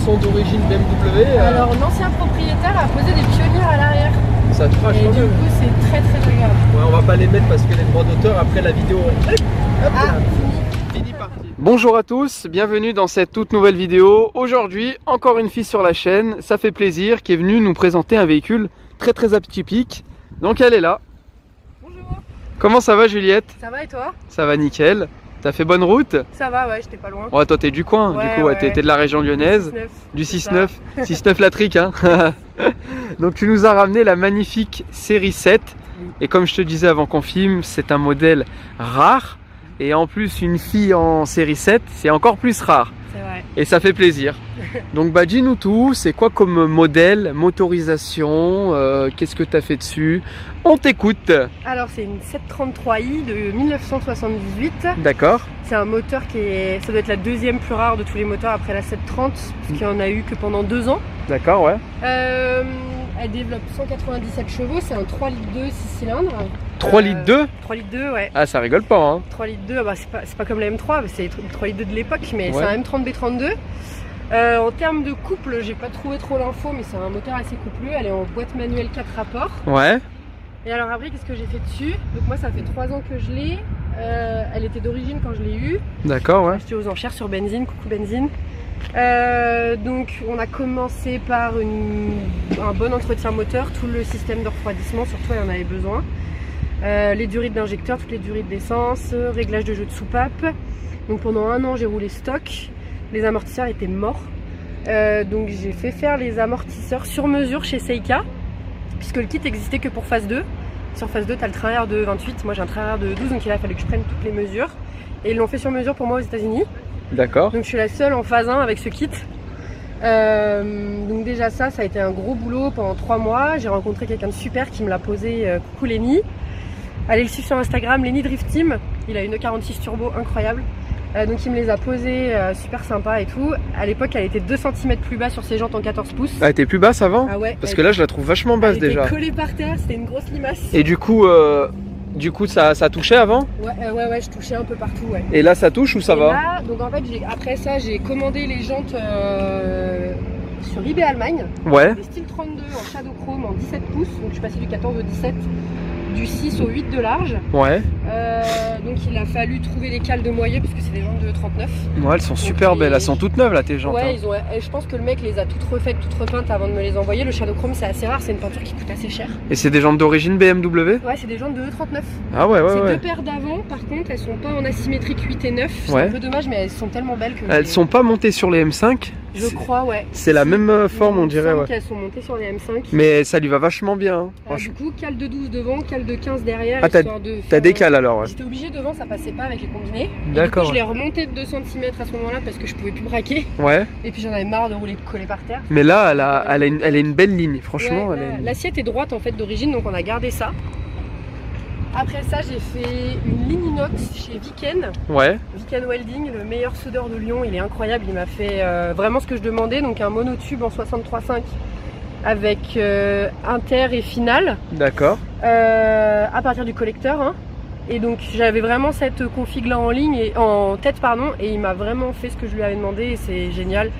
Sont d'origine BMW. Alors l'ancien propriétaire a posé des pionnières à l'arrière. Ça te fera et changer. du coup c'est très agréable. Ouais, on va pas les mettre parce que les droits d'auteur après la vidéo. Hop, Ah, là. fini. Fini parti. Bonjour à tous, bienvenue dans cette toute nouvelle vidéo. Aujourd'hui, encore une fille sur la chaîne, ça fait plaisir, qui est venue nous présenter un véhicule très atypique. Donc elle est là. Bonjour. Comment ça va Juliette? Ça va et toi? Ça va nickel. T'as fait bonne route? Ça va, ouais, j'étais pas loin. Ouais, toi t'es du coin, Ouais, du coup, ouais, t'es de la région lyonnaise. 6-9, Du c'est 6-9, 6-9 la trique hein. Donc tu nous as ramené la magnifique série 7. Et comme je te disais avant qu'on filme, c'est un modèle rare. Et en plus une fille en série 7, c'est encore plus rare. C'est vrai. Et ça fait plaisir. Donc bah dis-nous tout, c'est quoi comme modèle, motorisation, qu'est-ce que tu as fait dessus? On t'écoute. Alors c'est une 733i de 1978. D'accord. C'est un moteur ça doit être la deuxième plus rare de tous les moteurs après la 730, parce qu'il n'y en a eu que pendant 2 ans. D'accord, ouais. Elle développe 197 chevaux, c'est un 3 litres 2, 6 cylindres. 3 litres 2? 3 litres 2, ouais. Ah, ça rigole pas, hein. 3 litres 2, bah, c'est pas comme la M3, c'est le 3 litres 2 de l'époque, mais Ouais. c'est un M30B32. En termes de couple, j'ai pas trouvé trop l'info, mais c'est un moteur assez coupleux. Elle est en boîte manuelle 4 rapports. Ouais. Et alors après, qu'est-ce que j'ai fait dessus? Donc moi, ça fait 3 ans que je l'ai. Elle était d'origine quand je l'ai eue. D'accord, ouais. Acheté aux enchères sur Benzine, coucou Benzine. Donc on a commencé par un bon entretien moteur, tout le système de refroidissement, surtout elle en avait besoin. Les durites d'injecteur, toutes les durites d'essence, réglage de jeu de soupape. Donc pendant 1 an j'ai roulé stock, les amortisseurs étaient morts. Donc j'ai fait faire les amortisseurs sur mesure chez Seika, puisque le kit existait que pour phase 2. Sur phase 2 tu as le train air de 28, moi j'ai un train air de 12, donc il a fallu que je prenne toutes les mesures. Et ils l'ont fait sur mesure pour moi aux États-Unis. D'accord. Donc je suis la seule en phase 1 avec ce kit. Donc déjà ça a été un gros boulot pendant 3 mois. J'ai rencontré quelqu'un de super qui me l'a posé, coucou Lenny. Allez le suivre sur Instagram, Lenny Drift Team. Il a une E46 turbo incroyable. Donc il me les a posés, super sympa et tout. À l'époque elle était 2 cm plus bas sur ses jantes en 14 pouces. Ah, elle était plus basse avant? Ah ouais. Parce que là je la trouve vachement basse elle déjà. était collée par terre, c'était une grosse limace. Et du coup ça touchait avant? Ouais, je touchais un peu partout, ouais. Et là ça touche ou ça Et va? là, donc en fait après ça j'ai commandé les jantes sur eBay Allemagne. Ouais. Des styles 32 en shadow chrome en 17 pouces, donc je suis passée du 14 au 17, du 6 au 8 de large. Ouais. Donc il a fallu trouver les cales de moyeu parce que c'est des jantes de 39. Ouais, elles sont super belles, elles sont toutes neuves là tes jantes. Ouais, hein. je pense que le mec les a toutes refaites, toutes repeintes avant de me les envoyer. Le shadow chrome c'est assez rare, c'est une peinture qui coûte assez cher. Et c'est des jantes d'origine BMW? Ouais, c'est des jantes de 39. Ah ouais, C'est ouais. 2 paires d'avant, par contre elles sont pas en asymétrique 8 et 9. C'est Ouais. un peu dommage, mais elles sont tellement belles que Elles sont pas montées sur les M5? je crois, ouais. C'est la même forme on dirait, ouais. Elles sont montées sur les M5. Mais ça lui va vachement bien, hein, Du franchement. coup, cale de 12 devant, cale de 15 derrière. Ah, histoire de t'as faire- des cales alors, ouais. J'étais obligée devant, ça passait pas avec les combinés. Et D'accord, du coup, je ouais. l'ai remonté de 2 cm à ce moment-là parce que je pouvais plus braquer. Ouais. Et puis j'en avais marre de rouler collé par terre. Mais là, elle a une belle ligne, franchement. Ouais, elle a une- l'assiette est droite en fait d'origine, donc on a gardé ça. Après ça, j'ai fait une ligne inox chez Viken. Ouais. Viken Welding, le meilleur soudeur de Lyon, il est incroyable. Il m'a fait vraiment ce que je demandais, donc un monotube en 63.5 avec inter et finale. D'accord. À partir du collecteur. Hein. Et donc j'avais vraiment cette config là en tête et il m'a vraiment fait ce que je lui avais demandé et c'est génial.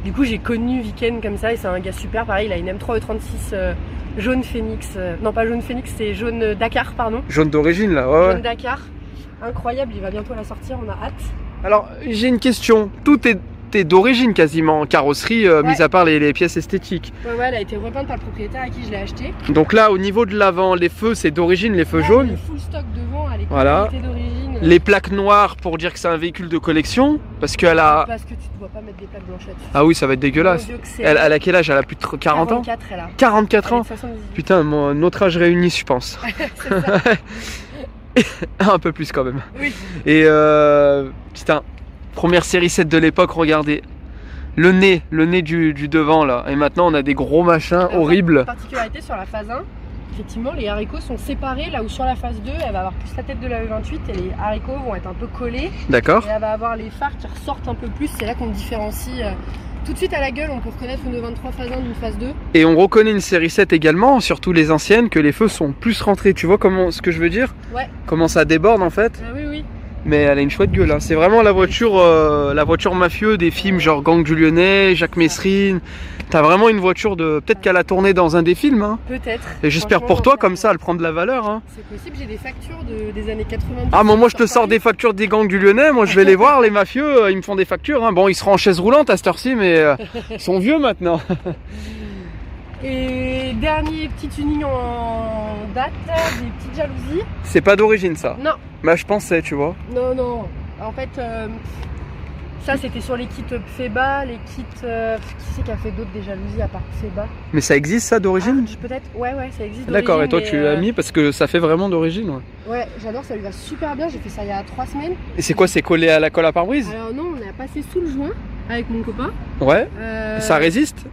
Du coup j'ai connu Viken comme ça et c'est un gars super, pareil il a une M3 E36 jaune phénix, non pas jaune phénix, c'est jaune Dakar pardon. Jaune d'origine là, ouais. Jaune Dakar, incroyable, il va bientôt la sortir, on a hâte. Alors j'ai une question, tout est d'origine quasiment en carrosserie, mis à part les pièces esthétiques. Ouais, elle a été repeinte par le propriétaire à qui je l'ai acheté. Donc là au niveau de l'avant, les feux c'est d'origine, les feux jaunes. Le full stock devant, elle est Voilà. d'origine, Les plaques noires pour dire que c'est un véhicule de collection, parce qu'elle a... Parce que tu ne dois pas mettre des plaques blanchettes. Ah oui, ça va être dégueulasse. Elle a quel âge? Elle a plus de 40 ans? 44, elle a. 44 ans? 78. Putain, notre âge réuni, je pense. C'est ça. Un peu plus quand même. Oui. Et putain, première série 7 de l'époque, regardez. Le nez du devant là. Et maintenant on a des gros machins Alors, horribles. Particularité sur la phase 1, effectivement les haricots sont séparés, là où sur la phase 2 elle va avoir plus la tête de la E28 et les haricots vont être un peu collés. D'accord. Et elle va avoir les phares qui ressortent un peu plus, c'est là qu'on différencie. Tout de suite à la gueule, on peut reconnaître une E23 phase 1 d'une phase 2. Et on reconnaît une série 7 également, surtout les anciennes, que les feux sont plus rentrés. Tu vois ce que je veux dire? Ouais. Comment ça déborde en fait? Oui, oui. Mais elle a une chouette gueule, hein. C'est vraiment la voiture mafieux des films genre Gang du Lyonnais, Jacques Messrine. T'as vraiment une voiture de... Peut-être qu'elle a tourné dans un des films, hein. Peut-être. Et j'espère pour toi, comme ça, elle prend de la valeur, hein. C'est possible, j'ai des factures des années 90. Ah, moi je te sors des factures des gangs du Lyonnais, moi je vais les voir, les mafieux, ils me font des factures, hein. Bon, ils seront en chaise roulante à cette heure-ci, mais ils sont vieux maintenant. Et dernier petit tuning en date, des petites jalousies. C'est pas d'origine ça? Non. Bah je pensais, tu vois. Non. En fait, ça c'était sur les kits Pfeba, les kits... qui c'est qui a fait d'autres des jalousies à part Pfeba? Mais ça existe ça d'origine? Peut-être, ouais, ça existe. D'accord, et toi tu l'as mis parce que ça fait vraiment d'origine, ouais. Ouais, j'adore, ça lui va super bien, j'ai fait ça il y a 3 semaines. Et c'est quoi, c'est collé à la colle à pare-brise? Alors non, on a passé sous le joint avec mon copain. Ouais. Ça résiste?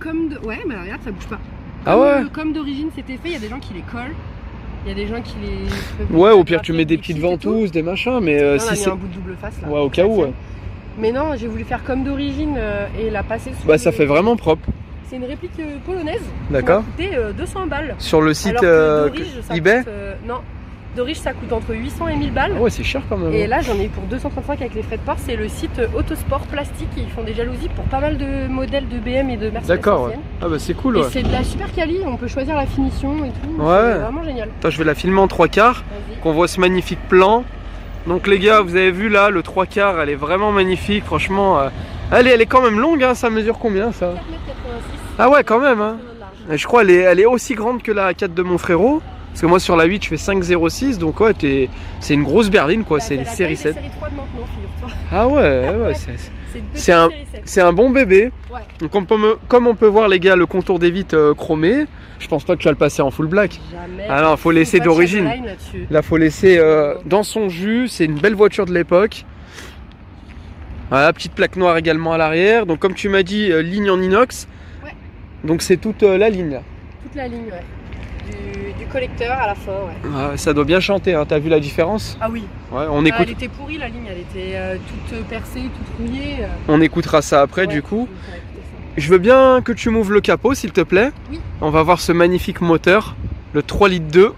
Ouais, mais regarde, ça bouge pas. Ah ouais? Comme d'origine c'était fait, il y a des gens qui les collent. Il y a des gens qui les... Ouais, au pire tu mets des petites ventouses, des machins, mais si c'est... un bout de double face là. Ouais, au cas où, ouais. Mais non, j'ai voulu faire comme d'origine et la passer sous... Bah ça fait vraiment propre. C'est une réplique polonaise. D'accord. Qui m'a coûté 200 balles. Sur le site eBay non. D'origine ça coûte entre 800 et 1000 balles. Ah ouais, c'est cher quand même. Et là j'en ai eu pour 235 avec les frais de port. C'est le site Autosport Plastique. Ils font des jalousies pour pas mal de modèles de BM et de Mercedes. D'accord, ouais. Ah bah c'est cool, ouais. Et c'est de la super quali, on peut choisir la finition et tout. Ouais. C'est vraiment génial. Attends, je vais la filmer en 3/4, qu'on voit ce magnifique plan. Donc les gars, vous avez vu là, le 3/4, elle est vraiment magnifique, franchement. Elle est quand même longue, hein. Ça mesure combien ça? 4,86 m. Ah ouais, quand même, hein. Et je crois elle est aussi grande que la 4 de mon frérot. Parce que moi sur la 8 je fais 5,06, donc ouais, c'est une grosse berline quoi, c'est les série 7. Série 3 de maintenant, figure-toi. Ah ouais, c'est un bon bébé. Ouais. Donc comme on peut voir les gars, le contour des vitres chromé, je pense pas que tu vas le passer en full black. Jamais. Ah non, faut laisser d'origine. Là faut laisser dans son jus, c'est une belle voiture de l'époque. Voilà, petite plaque noire également à l'arrière. Donc comme tu m'as dit, ligne en inox. Ouais. Donc c'est toute la ligne là. Toute la ligne, ouais. Du collecteur à la fin, ouais. Ah, ça doit bien chanter, hein. T'as vu la différence? Ah oui. Ouais, on écoute. Elle était pourrie la ligne, elle était toute percée, toute rouillée. On écoutera ça après du coup. Je veux bien que tu m'ouvres le capot s'il te plaît. Oui. On va voir ce magnifique moteur, le 3 litres 2.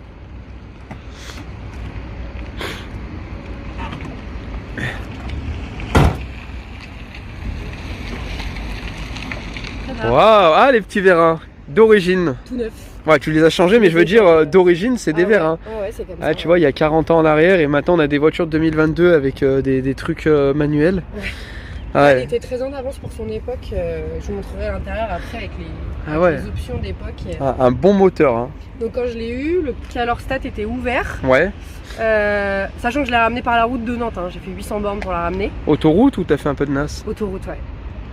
Waouh, ah les petits vérins d'origine. Tout neuf. Ouais, tu les as changés, mais je veux dire d'origine, c'est des vérins. Ouais, c'est comme ça. Ah, tu vois, il y a 40 ans en arrière et maintenant on a des voitures de 2022 avec des trucs manuels. Ouais. Ouais. Elle était très en avance pour son époque. Je vous montrerai l'intérieur après avec les options d'époque. Un bon moteur. Hein. Donc quand je l'ai eu, le calorstat était ouvert. Ouais. Sachant que je l'ai ramené par la route de Nantes. Hein. J'ai fait 800 bornes pour la ramener. Autoroute ou t'as fait un peu de NAS? Autoroute, ouais.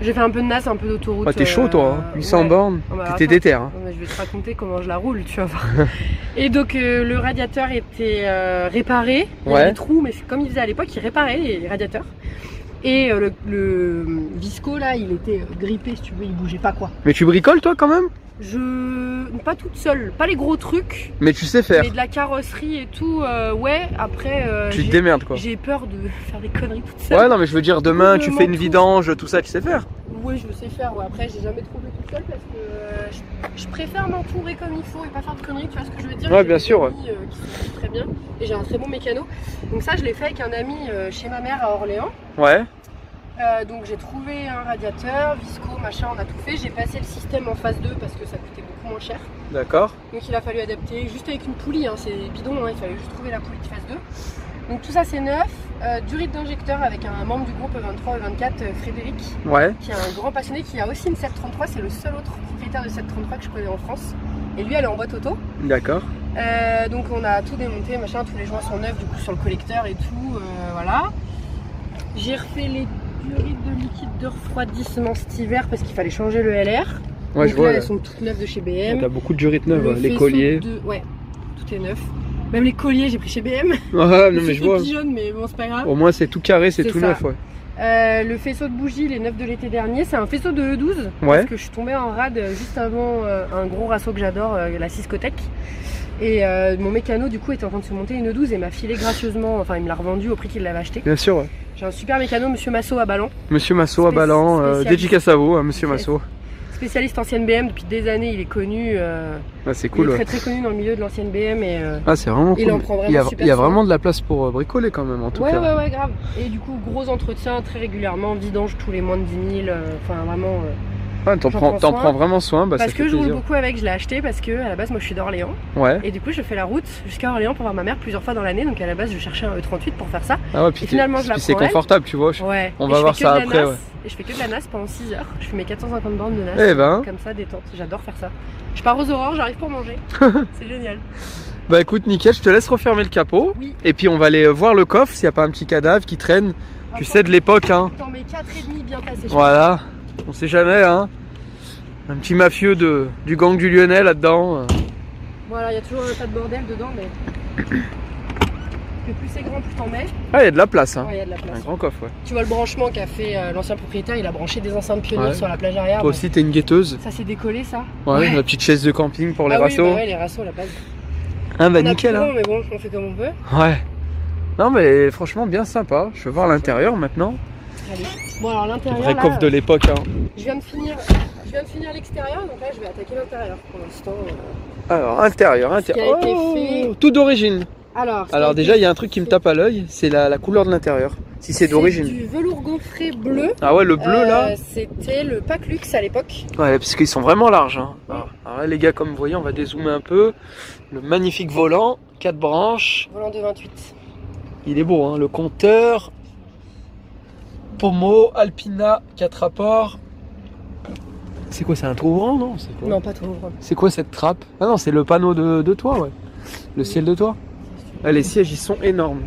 J'ai fait un peu de NAS, un peu d'autoroute. Ah, t'es chaud toi, hein. 800 bornes, t'étais déter. Hein. Je vais te raconter comment je la roule, tu vas voir. Et donc le radiateur était réparé, il y avait des trous, mais comme il faisait à l'époque, il réparait les radiateurs. Et le visco là, il était grippé si tu veux, il bougeait pas quoi. Mais tu bricoles toi quand même? Pas toute seule, pas les gros trucs. Mais tu sais faire. Mais de la carrosserie et tout, ouais, après... tu te démerdes quoi. J'ai peur de faire des conneries toute seule. Ouais, non mais je veux dire, demain tu fais une vidange, tout ça, tu sais faire? Oui, je sais faire, ouais. Après j'ai jamais trouvé toute seule parce que je préfère m'entourer comme il faut et pas faire de conneries, tu vois ce que je veux dire? Ouais, bien sûr, ouais. Qui sont très bien, et j'ai un très bon mécano. Donc ça je l'ai fait avec un ami chez ma mère à Orléans. Ouais. Donc j'ai trouvé un radiateur, visco, machin, on a tout fait. J'ai passé le système en phase 2 parce que ça coûtait beaucoup moins cher. D'accord. Donc il a fallu adapter juste avec une poulie, hein, c'est bidon, hein, il fallait juste trouver la poulie de phase 2. Donc tout ça c'est neuf, du rythme d'injecteur avec un membre du groupe E23 E24, Frédéric, qui est un grand passionné, qui a aussi une 733, c'est le seul autre propriétaire de 733 que je connais en France. Et lui elle est en boîte auto. D'accord. Donc on a tout démonté, machin, tous les joints sont neufs du coup sur le collecteur et tout, voilà. J'ai refait les durites de liquide de refroidissement cet hiver parce qu'il fallait changer le LR. Ouais, donc je vois. là, elles sont toutes neuves de chez BM. T'as beaucoup de durites neuves, Le les faisceau colliers. Ouais, tout est neuf. Même les colliers, j'ai pris chez BM. Ah, non, mais je vois. C'est jaune, mais bon, c'est pas grave. Au moins, c'est tout carré, c'est tout ça. neuf, ouais. Le faisceau de bougies, les neufs de l'été dernier, c'est un faisceau de E12. Ouais. Parce que je suis tombée en rade juste avant un gros raceau que j'adore, la Ciscotec. Et mon mécano, du coup, était en train de se monter une E12 et m'a filé gracieusement, enfin, il me l'a revendu au prix qu'il l'avait acheté. Bien sûr, ouais. J'ai un super mécano, Monsieur Massot à Ballon. Monsieur Massot à Ballan, spécialiste. dédicace à vous, hein, Monsieur Massot. Spécialiste ancienne BM, depuis des années, il est connu. Ah, c'est Il cool, est ouais. très très connu dans le milieu de l'ancienne BM. Et, Ah, c'est vraiment il cool. en prend vraiment il y a, super il y a soin. vraiment de la place pour bricoler quand même, en tout Ouais, cas. ouais, ouais, grave. Et du coup, gros entretien très régulièrement, vidange tous les moins de 10 000. Enfin, vraiment. Ah, t'en j'en prends, prends prends vraiment soin, bah, parce ça que fait je roule plaisir. beaucoup avec, je l'ai acheté parce que à la base, moi je suis d'Orléans. Ouais. Et du coup, je fais la route jusqu'à Orléans pour voir ma mère plusieurs fois dans l'année. Donc à la base, je cherchais un E38 pour faire ça. Ah ouais, puis Et finalement, je la c'est prends, elle. confortable, tu vois. Ouais. On Et va je voir fais que ça de la après, NAS. ouais. Et je fais que de la NAS pendant 6 heures. Je fais mes 450 bornes de NAS. Eh ben. Comme ça, détente. J'adore faire ça. Je pars aux aurores, j'arrive pour manger. C'est génial. Bah écoute, nickel, je te laisse refermer le capot. Oui. Et puis on va aller voir le coffre s'il n'y a pas un petit cadavre qui traîne. Tu sais, de l'époque, hein. T'en mets 4,5 bien tassés. Voilà. On sait jamais, hein. Un petit mafieux du gang du Lyonnais là-dedans. Voilà, il y a toujours un tas de bordel dedans, mais. Que plus c'est grand, plus t'en mets. Ah, il y a de la place, hein. Ouais, il y a de la Un place. grand coffre, ouais. Tu vois le branchement qu'a fait l'ancien propriétaire, il a branché des enceintes pionniers Ouais. sur la plage arrière. Toi aussi, t'es une guetteuse. Ça s'est décollé, ça. Ouais, la petite chaise de camping pour les Ah oui, rassos. bah ouais, les rassos, la base. Ah bah On a nickel, plus hein. grand, mais bon, on fait comme on peut. Ouais. Non mais franchement bien sympa. Je veux voir l'intérieur maintenant. Allez. Bon, alors l'intérieur. Vrai là, coffre de l'époque, hein. Je viens de finir l'extérieur, donc là je vais attaquer l'intérieur pour l'instant. Alors intérieur, Ce qui a été fait. tout d'origine. Alors Déjà il y a un truc qui me tape à l'œil, c'est la couleur de l'intérieur. Si c'est d'origine. Du velours gaufré bleu. Ah ouais, le bleu là. C'était le pack luxe à l'époque. Ouais, parce qu'ils sont vraiment larges, hein. Alors là les gars, comme vous voyez, on va dézoomer un peu. Le magnifique volant, 4 branches. Volant de 28. Il est beau, hein. Le compteur. Pomo, Alpina, 4 rapports. C'est quoi, c'est un trou ouvrant, non? C'est quoi? Non, pas trop grand. C'est quoi cette trappe? Ah non, c'est le panneau de toit, ouais. Le ciel de toit. Ah, les sièges, ils sont énormes.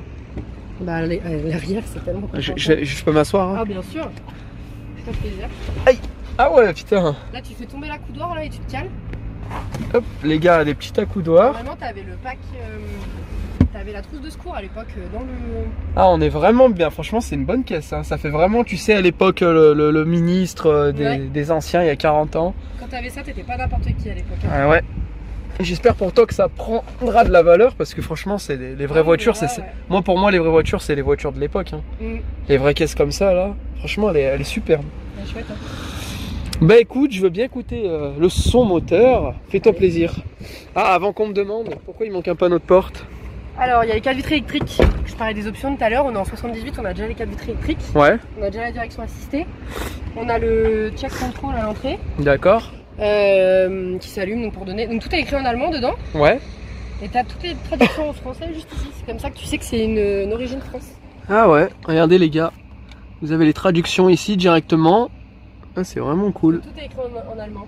Bah l'arrière c'est tellement Je peux m'asseoir, hein? Ah bien sûr. Fais-toi plaisir. Ah ouais, putain. Là tu fais tomber la coudoir là et tu te cales. Hop, les gars, des petits accoudoirs. Normalement t'avais le pack. T'avais la trousse de secours à l'époque dans le. Ah, on est vraiment bien. Franchement, c'est une bonne caisse, hein. Ça fait vraiment, tu sais, à l'époque, le ministre Ouais. des anciens, il y a 40 ans. Quand t'avais ça, t'étais pas n'importe qui à l'époque. Hein. Ah ouais. Et j'espère pour toi que ça prendra de la valeur parce que franchement, c'est les vraies voitures. Ouais, c'est ouais. Pour moi, les vraies voitures, c'est les voitures de l'époque, hein. Les vraies caisses comme ça, là, franchement, elle est superbe. Ouais, chouette, hein. Bah écoute, je veux bien écouter le son moteur. Fais-toi plaisir. Ah, avant qu'on me demande, pourquoi il manque un panneau de porte? Alors il y a les 4 vitres électriques. Je parlais des options tout à l'heure. On est en 78, on a déjà les 4 vitres électriques. Ouais, On a déjà la direction assistée. On a le check control à l'entrée d'accord. qui s'allume donc pour donner. Donc tout est écrit en allemand dedans. Ouais. Et t'as toutes les traductions en français juste ici. C'est comme ça que tu sais que c'est une origine France. Ah ouais, regardez les gars. Vous avez les traductions ici directement. Ah, c'est vraiment cool. Tout est écrit en allemand.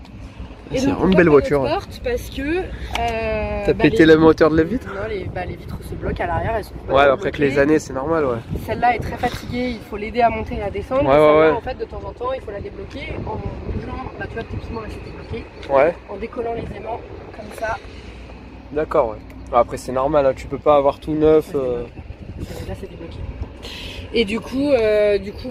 C'est donc, vraiment une belle pourquoi voiture. pas notre porte parce que. T'as pété le moteur de la vitre? Non, les vitres se bloquent à l'arrière. Elles sont Ouais, après que les années, c'est normal, ouais. Celle-là est très fatiguée, il faut l'aider à monter et à descendre. Ouais, Et ouais, celle-là, ouais. en fait, de temps en temps, il faut la débloquer en bougeant. Bah, tu vois, typiquement, elle s'était bloquée. Ouais, En décollant les aimants, comme ça. d'accord, ouais. Après, c'est normal, hein, tu peux pas avoir tout neuf. Là, c'est débloqué. Et du coup,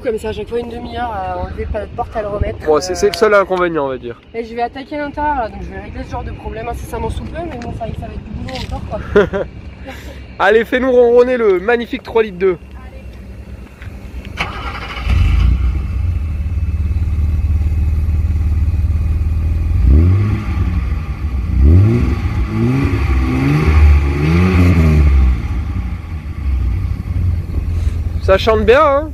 comme ça, à chaque fois une demi-heure à enlever la porte à le remettre. Bon, c'est le seul inconvénient, on va dire. Et je vais attaquer l'intérieur, là, donc je vais régler ce genre de problème incessamment sous peu, mais bon, ça va être du boulot encore, quoi. Allez, fais-nous ronronner le magnifique 3 litres 2. Ça chante bien, hein?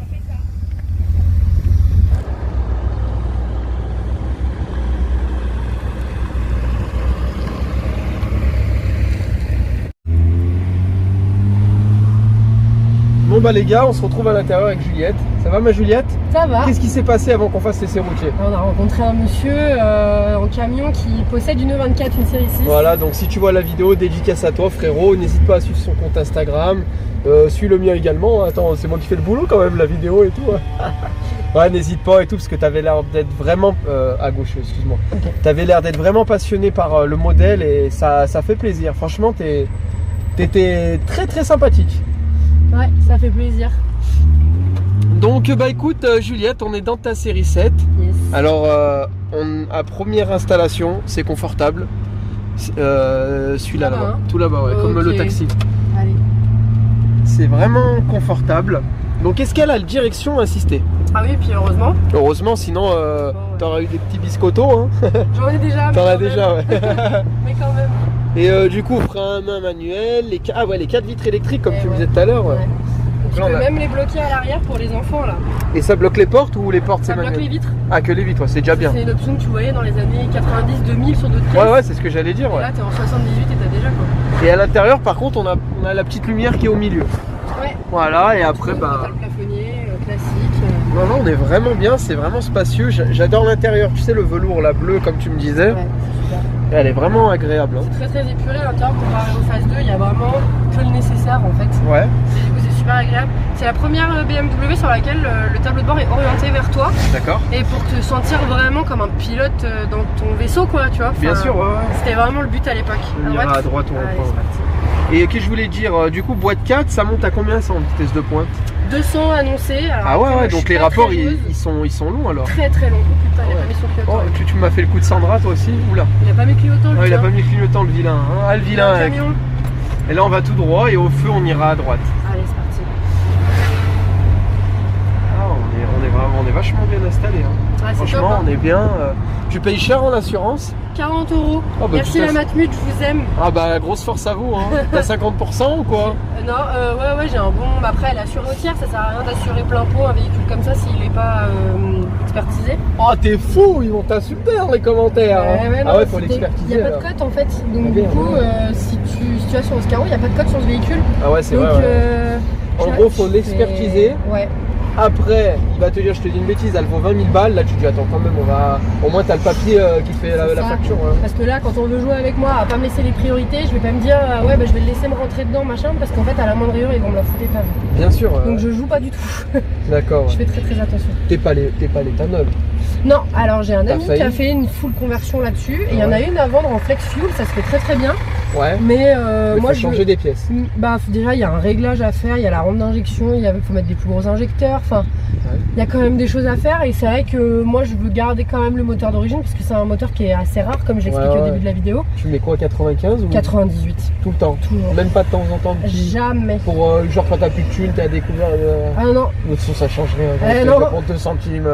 Bon bah bah les gars, on se retrouve à l'intérieur avec Juliette. Ça va ma Juliette? Ça va. Qu'est-ce qui s'est passé avant qu'on fasse l'essai routier? On a rencontré un monsieur en camion qui possède une E24, une série 6. Voilà, donc si tu vois la vidéo, dédicace à toi frérot, n'hésite pas à suivre son compte Instagram, suis le mien également. Attends, c'est moi qui fais le boulot quand même, la vidéo et tout. Ouais, n'hésite pas et tout, parce que tu avais l'air d'être vraiment... à gauche, excuse-moi. Okay. Tu avais l'air d'être vraiment passionné par le modèle et ça fait plaisir. Franchement, t'étais très très sympathique. Ouais, ça fait plaisir. Donc bah écoute Juliette, on est dans ta série 7. Yes. Alors à première installation, c'est confortable. Celui-là Là-bas, là-bas, hein. tout là-bas, ouais, comme Ok. le taxi. Allez. C'est vraiment confortable. Donc est-ce qu'elle a le direction assistée? Ah oui, puis heureusement. Heureusement, sinon ouais. t'aurais eu des petits biscottos. Hein. J'en ai déjà. mais T'en as quand même. déjà, ouais. Mais quand même. Et du coup, frein à main manuel, les 4 vitres électriques comme Eh tu me ouais. disais tout à l'heure. Ouais. Tu Là, on peux a- même les bloquer à l'arrière pour les enfants là. Et ça bloque les portes ou les portes Ça c'est bloque manuel? les vitres. Ah, que les vitres, ouais, c'est déjà bien. C'est une option que tu voyais dans les années 90-2000 sur d'autres pièces. Ouais, c'est ce que j'allais dire. Et Ouais. là t'es en 78 et t'as déjà quoi. Et à l'intérieur, par contre, on a la petite lumière qui est au milieu. Ouais. Voilà, et après, bah. T'as le plafonnier classique. Non, on est vraiment bien, c'est vraiment spacieux. J'adore l'intérieur, tu sais, le velours, la bleue, comme tu me disais. Ouais, c'est super. Elle est vraiment agréable. Hein. C'est très épuré à l'intérieur comparé au phase 2, il y a vraiment que le nécessaire en fait. Ouais, Du coup c'est super agréable. C'est la première BMW sur laquelle le tableau de bord est orienté vers toi d'accord. et pour te sentir vraiment comme un pilote dans ton vaisseau quoi, tu vois. Enfin, Bien sûr, ouais. C'était vraiment le but à l'époque. On ira à droite ou Allez, au c'est point. parti. Et qu'est-ce que je voulais dire, du coup, boîte 4, ça monte à combien ça en vitesse de pointe? 200 annoncés. Alors, Ah après, ouais, moi, ouais, je donc suis les pas rapports, très joueuse. ils sont longs alors. Très très long. Oh putain, il a Ouais. pas mis son clignotant. Oh, tu m'as fait le coup de Sandra, toi aussi? Oula. Il a pas mis le clignotant, Ouais, lui. il a hein. pas mis le clignotant, le vilain. Hein. Ah, le Il a vilain. un camion. Et là, on va tout droit et au feu, on ira à droite. Allez, c'est parti. Ah, on est vachement bien installé. Hein. Ouais, c'est Franchement, top, hein. on est bien. Tu payes cher en assurance? 40 €. bah, Merci putain, la Matmut, je vous aime. Ah bah grosse force à vous, hein. T'as 50% ou quoi? Non, ouais, j'ai un bon. Bah, après, elle assure au tiers, ça sert à rien d'assurer plein pot un véhicule comme ça s'il n'est pas expertisé. Oh t'es fou, ils vont t'insulter dans les commentaires. Hein. Ouais, non, Ah ouais, faut Il l'expertiser. n'y a pas alors. de cote en fait. Donc, Ah, du bien, coup, ouais. si tu as sur Oscaro, il n'y a pas de cote sur ce véhicule. Ah ouais, c'est Donc, vrai. Ouais. En gros, faut l'expertiser. Ouais. Après, il va te dire, je te dis une bêtise, elle vaut 20 000 balles. Là, tu te dis, attends, quand même, au moins, t'as le papier qui fait la C'est ça. facture. Hein. Parce que là, quand on veut jouer avec moi, à pas me laisser les priorités, je vais pas me dire, ouais, bah, je vais le laisser me rentrer dedans, machin, parce qu'en fait, à la moindre erreur, ils vont me la foutre pas. Bien sûr. Donc, je joue pas du tout. D'accord. Je fais très très attention. T'es pas l'éthanol. Non, alors j'ai un T'as ami failli qui a fait une full conversion là-dessus, et il y en a une à vendre en flex fuel, ça se fait très très bien. Ouais. Mais Mais moi, faut je changer des pièces. Bah déjà il y a un réglage à faire, il y a la rampe d'injection, il faut mettre des plus gros injecteurs, enfin Ouais. il y a quand même des choses à faire et c'est vrai que moi je veux garder quand même le moteur d'origine parce que c'est un moteur qui est assez rare comme j'expliquais Ouais, au ouais. début de la vidéo. Tu mets quoi, 95 ou 98, tout le temps? toujours. Même pas de temps en temps petit. Jamais. Pour genre quand t'as plus de thunes, t'as découvert. Ah non, De toute façon, ça change rien. Eh Je non. te prends 2 centimes.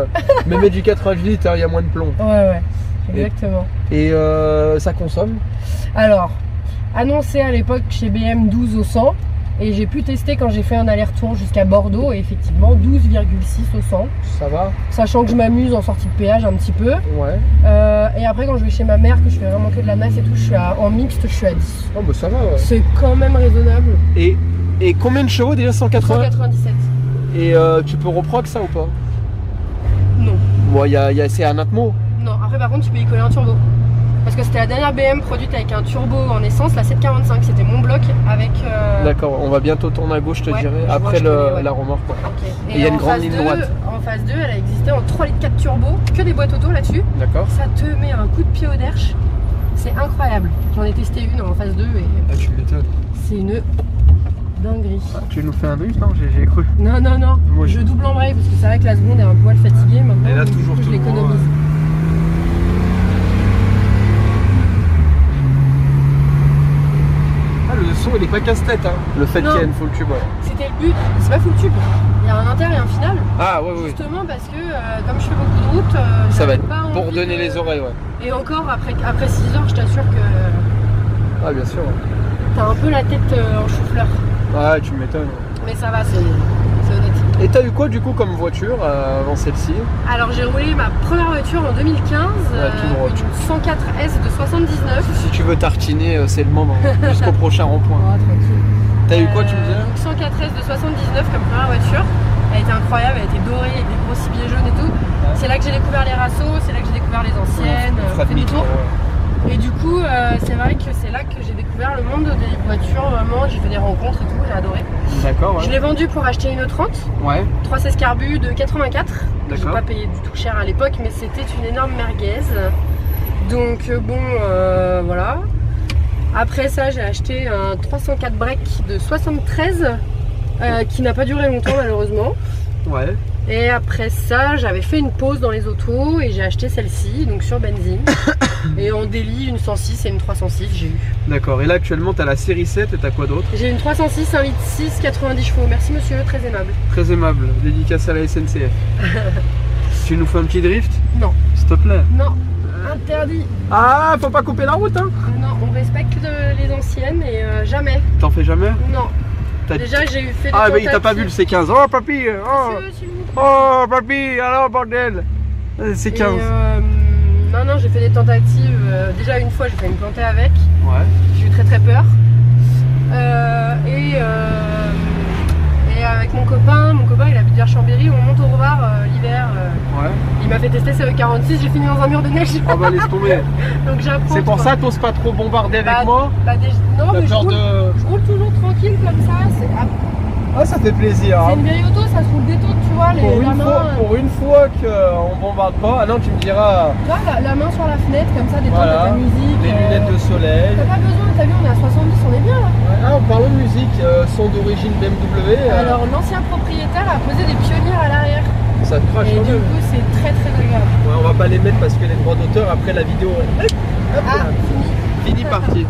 Mais mets du 98, il y a moins de plomb. ouais, exactement. Et ça consomme? Alors, annoncé à l'époque chez BM 12 au 100 et j'ai pu tester quand j'ai fait un aller-retour jusqu'à Bordeaux et effectivement 12,6 au 100. Ça va? Sachant que je m'amuse en sortie de péage un petit peu. Ouais. Et après quand je vais chez ma mère, que je fais vraiment que de la masse et tout, en mixte je suis à 10. Oh bah ça va, ouais. C'est quand même raisonnable. Et combien de chevaux déjà? 180? 197. Et tu peux reproc ça ou pas? Non. Bon, c'est un Atmo. Non, après par contre tu peux y coller un turbo. Parce que c'était la dernière BM produite avec un turbo en essence, la 745, c'était mon bloc avec... D'accord, on va bientôt tourner à gauche, je te Ouais, dirais, je vois, après je connais, ouais. la remorque. Quoi. Ok. Et il y a une en grande phase ligne 2, droite. En phase 2, elle a existé en 3,4 litres turbo, que des boîtes auto là-dessus. D'accord. Ça te met un coup de pied au derche. C'est incroyable. J'en ai testé une en phase 2 et Ah, tu m'étonnes. c'est une dinguerie. Ah, tu nous fais un drift, non? J'ai cru. Non, Moi, je double embraye parce que c'est vrai que la seconde est un poil fatiguée maintenant. Et là, donc, du toujours coup, je tout droit, l'économise. Ah, le son, il est pas casse-tête, hein. Le fait Non. qu'il y ait une full tube, ouais. C'était le but, c'est pas full tube. Il y a un inter et un final. Ah, ouais, ouais. Justement parce que comme je fais beaucoup de route, Ça va j'avais être pas pour envie donner de- les oreilles, ouais. Et encore après 6 heures, je t'assure que Ah, bien sûr. Ouais. t'as un peu la tête en chou-fleur. Ouais, tu m'étonnes. Mais ça va, c'est honnête. Et t'as eu quoi du coup comme voiture avant celle-ci? Alors j'ai roulé ma première voiture en 2015, tout droit. une 104S de 79. Si tu veux tartiner, c'est le moment. Jusqu'au prochain rond-point. Oh, tranquille. T'as eu quoi, tu me disais? Donc 104S de 79 comme première voiture. Elle était incroyable, elle était dorée avec des gros cibiers jaunes et tout. Ouais. C'est là que j'ai découvert les Rassos, c'est là que j'ai découvert les anciennes, fait des tours. Et du coup, c'est vrai que c'est là que j'ai découvert le monde des voitures, vraiment. J'ai fait des rencontres et tout, j'ai adoré. D'accord. Ouais. Je l'ai vendu pour acheter une 30. Ouais. 316 carbu de 84. J'ai pas payé du tout cher à l'époque, mais c'était une énorme merguez. Donc bon, voilà. Après ça, j'ai acheté un 304 break de 73 qui n'a pas duré longtemps malheureusement. Ouais. Et après ça, j'avais fait une pause dans les autos et j'ai acheté celle-ci, donc sur benzine. Et en délit, une 106 et une 306 j'ai eu. D'accord, et là actuellement tu as la série 7 et tu as quoi d'autre? J'ai une 306, 1,6 litre, 90 chevaux. Merci monsieur, très aimable. Très aimable, dédicace à la SNCF. Tu nous fais un petit drift? Non. S'il te plaît? Non, interdit. Ah, faut pas couper la route hein? Non, on respecte les anciennes et jamais. T'en fais jamais? Non. Déjà j'ai eu fait des tentatives. Mais t'as pas vu le C15. Oh papy, oh papy, alors bordel. C15. Non, non, j'ai fait des tentatives. Déjà une fois j'ai failli me planter avec. Ouais. J'ai eu très très peur. Et avec mon copain il habite vers Chambéry, on monte au Revard l'hiver. Ouais. Il m'a fait tester CE46, j'ai fini dans un mur de neige. Ah bah laisse tomber. Donc j'apprends. C'est pour ça t'oses pas trop bombarder avec moi? Non, mais je roule toujours tranquille comme ça. Ah, ça fait plaisir. C'est une vieille auto, ça se roule détente, tu vois. Pour une fois qu'on bombarde pas, ah non, tu me diras. Tu vois, la main sur la fenêtre, comme ça, détente avec la musique. Les lunettes de soleil. T'as pas besoin, t'as vu, on est à 70, on est bien là. Ouais, ah, en parlant de musique, son d'origine BMW. Alors, l'ancien propriétaire a posé des pionnières à l'arrière. Ça te crache. Et du coup, c'est très très agréable. Ouais, on va pas les mettre parce que les droits d'auteur, après la vidéo. Fini parti.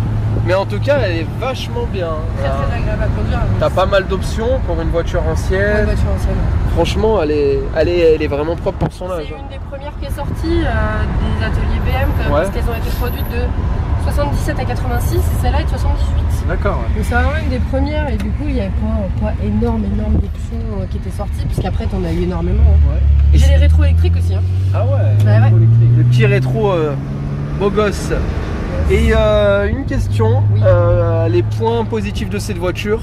Mais en tout cas, elle est vachement bien. Très très agréable à conduire. T'as pas mal d'options pour une voiture ancienne. Une voiture ancienne. Franchement, elle est vraiment propre pour son âge. C'est une des premières qui est sortie des ateliers BM, parce qu'elles ont été produites de 77 à 86 et celle-là est de 78. D'accord. Ouais. Donc c'est vraiment une des premières et du coup il n'y avait pas énorme d'options qui étaient sorties, puisqu'après t'en as eu énormément. Hein. Ouais. J'ai les rétros électriques aussi. Hein. Ah ouais, le petit rétro beau gosse. Et une question, oui. Les points positifs de cette voiture?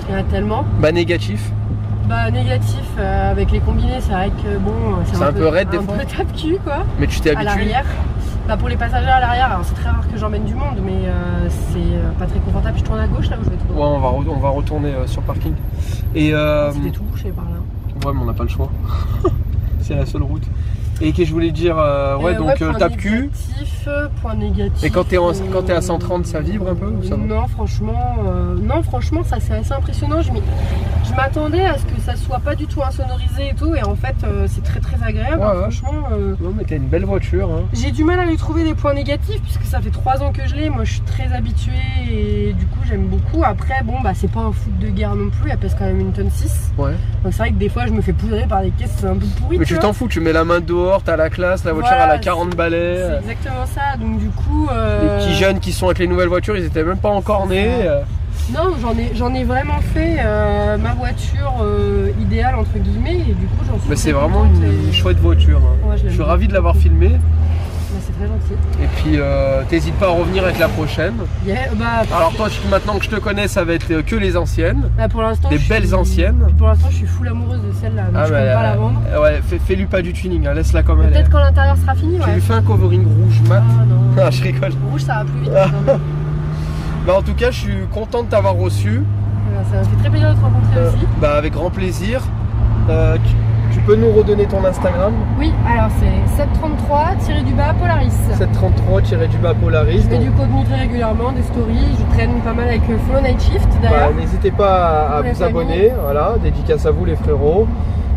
Il y en a tellement. Bah négatif. Bah négatif, avec les combinés, c'est vrai que bon, c'est un peu raide des fois. Un peu tape-cul quoi. Mais tu t'es habitué? À l'arrière. Bah pour les passagers à l'arrière, alors c'est très rare que j'emmène du monde, mais c'est pas très confortable. Je tourne à gauche là où je vais tout droit. Ouais, on va retourner sur le parking. Et c'était tout bouché par là. Ouais, mais on n'a pas le choix. C'est la seule route. Et que je voulais dire, donc tape-cul. Point négatif. Et quand t'es à 130, ça vibre un peu ou ça va? Non, franchement, ça c'est assez impressionnant. Je m'attendais à ce que ça soit pas du tout insonorisé et tout, et en fait, c'est très très agréable. Ouais, franchement. Non, mais t'as une belle voiture. Hein. J'ai du mal à lui trouver des points négatifs puisque ça fait 3 ans que je l'ai. Moi, je suis très habituée et du coup, j'aime beaucoup. Après, bon, bah c'est pas un foot de guerre non plus. Elle pèse quand même une tonne 6. Ouais. Donc c'est vrai que des fois, je me fais poudrer par des caisses, c'est un peu pourri. Mais tu t'en fous, tu mets la main dehors, t'as la classe, la voiture elle a 40 balais. C'est exactement ça. Donc du coup, les petits jeunes qui sont avec les nouvelles voitures, ils étaient même pas encore nés. Non, j'en ai vraiment fait ma voiture idéale entre guillemets et du coup j'en suis. Mais c'est vraiment une chouette voiture. Hein. Ouais, je suis ravi de l'avoir filmée. C'est très gentil. Et puis t'hésites pas à revenir avec la prochaine. Yeah, alors toi maintenant que je te connais, ça va être que les anciennes. Pour l'instant, des belles anciennes. Pour l'instant je suis full amoureuse de celle-là, donc je peux pas la vendre. Ouais, fais-lui pas du tuning, hein, laisse-la comme elle. Peut-être quand l'intérieur sera fini. Tu lui fais un covering rouge mat. Ah non. Ah, je rigole. Rouge ça va plus vite. Bah en tout cas je suis content de t'avoir reçu. Ça m'a fait très plaisir de te rencontrer aussi. Bah avec grand plaisir. Tu peux nous redonner ton Instagram? Oui, alors c'est 733-du-bas Polaris. 733-du-bas Polaris. Je mets du contenu très régulièrement, des stories, je traîne pas mal avec Flow Night Shift d'ailleurs. N'hésitez pas à vous abonner, voilà, dédicace à vous les frérots.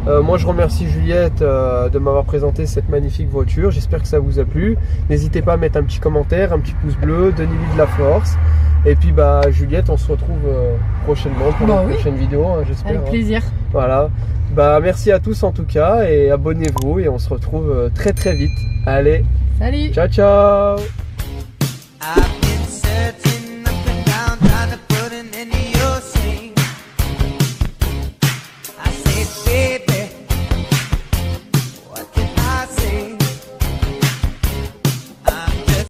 Moi je remercie Juliette de m'avoir présenté cette magnifique voiture, j'espère que ça vous a plu. N'hésitez pas à mettre un petit commentaire, un petit pouce bleu, donnez-lui de la force. Et puis bah Juliette, on se retrouve prochainement pour une prochaine vidéo, hein, j'espère. Avec plaisir. Hein. Voilà. Bah merci à tous en tout cas et abonnez-vous et on se retrouve très très vite. Allez. Salut. Ciao ciao.